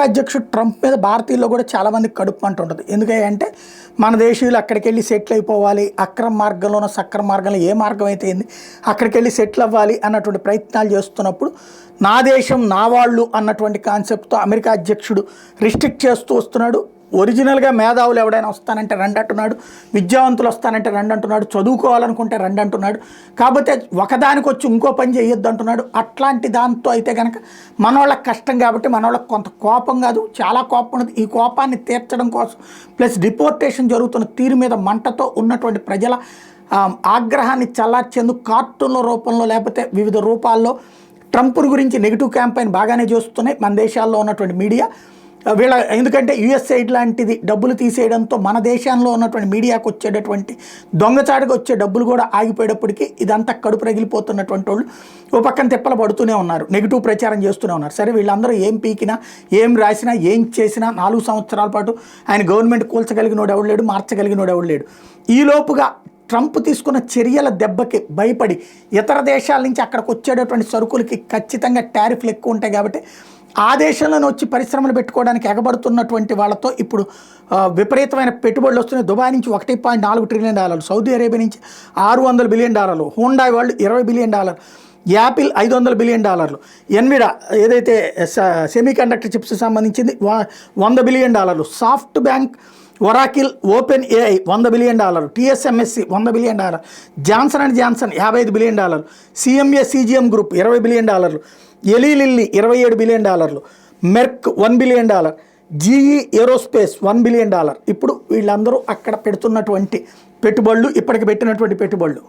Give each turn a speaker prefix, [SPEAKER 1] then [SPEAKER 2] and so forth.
[SPEAKER 1] అధ్యక్షుడు ట్రంప్ మీద భారతీయుల్లో కూడా చాలామంది కడుపు అంటూ ఉంటుంది. ఎందుకంటే మన దేశీయులు అక్కడికి వెళ్ళి సెటిల్ అయిపోవాలి, అక్రమ మార్గంలోనో సక్రమ మార్గంలో ఏ మార్గం అయితే ఏంది అక్కడికి వెళ్ళి సెటిల్ అవ్వాలి అన్నటువంటి ప్రయత్నాలు చేస్తున్నప్పుడు నా దేశం నా వాళ్ళు అన్నటువంటి కాన్సెప్ట్తో అమెరికా అధ్యక్షుడు రిస్ట్రిక్ట్ చేస్తూ వస్తున్నాడు. ఒరిజినల్గా మేధావులు ఎవడైనా వస్తానంటే రండి అంటున్నాడు, విద్యావంతులు వస్తానంటే రండి అంటున్నాడు, చదువుకోవాలనుకుంటే రండి అంటున్నాడు. కాకపోతే ఒకదానికి వచ్చి ఇంకో పని చేయొద్దు అంటున్నాడు. అట్లాంటి దాంతో అయితే కనుక మనోళ్ళకి కష్టం కాబట్టి మనోళ్ళకి కొంత కోపం కాదు చాలా కోపం ఉన్నది. ఈ కోపాన్ని తీర్చడం కోసం ప్లస్ డిపోర్టేషన్ జరుగుతున్న తీరు మీద మంటతో ఉన్నటువంటి ప్రజల ఆగ్రహాన్ని చల్లార్చేందుకు కార్టూన్ల రూపంలో లేకపోతే వివిధ రూపాల్లో ట్రంప్ గురించి నెగిటివ్ క్యాంపెయిన్ బాగానే చేస్తున్నాయి మన దేశాల్లో ఉన్నటువంటి మీడియా. ఎందుకంటే యుఎస్ఐడ్ లాంటిది డబ్బులు తీసేయడంతో మన దేశంలో ఉన్నటువంటి మీడియాకు వచ్చేటటువంటి దొంగచాటుగా వచ్చే డబ్బులు కూడా ఆగిపోయేటప్పటికీ ఇదంతా కడుపు రగిలిపోతున్నటువంటి వాళ్ళు ఓ పక్కన తిప్పలు పడుతూనే ఉన్నారు, నెగిటివ్ ప్రచారం చేస్తూనే ఉన్నారు. సరే వీళ్ళందరూ ఏం పీకినా ఏం రాసినా ఏం చేసినా 4 సంవత్సరాల పాటు ఆయన గవర్నమెంట్ కూల్చగలిగినోడు ఎవడు లేడు, మార్చగలిగినోడు ఎవడు లేడు. ఈలోపుగా ట్రంప్ తీసుకున్న చర్యల దెబ్బకి భయపడి ఇతర దేశాల నుంచి అక్కడికి వచ్చేటటువంటి సరుకులకి ఖచ్చితంగా టారిఫ్లు ఎక్కువ ఉంటాయి కాబట్టి ఆ దేశంలోనే వచ్చి పరిశ్రమలు పెట్టుకోవడానికి ఎగబడుతున్నటువంటి వాళ్ళతో ఇప్పుడు విపరీతమైన పెట్టుబడులు వస్తున్నాయి. దుబాయ్ నుంచి $1.4 ట్రిలియన్, సౌదీ అరేబియా నుంచి $600 బిలియన్, హోండా వాళ్ళు $20 బిలియన్, యాపిల్ $500 బిలియన్, ఎన్విడా ఏదైతే సెమీ కండక్టర్ చిప్స్ సంబంధించింది $100 billion, SoftBank, Oracle, OpenAI $100 billion, TSMC $100 billion, Johnson and Johnson $50 billion, CMA CGM group $20 billion, Eli Lilly $27 billion, Merck $1 billion, GE Aerospace $1 billion. ఇప్పుడు వీళ్ళందరూ అక్కడ పెడుతున్నటువంటి పెట్టుబడులు, ఇప్పటికి పెట్టినటువంటి పెట్టుబడులు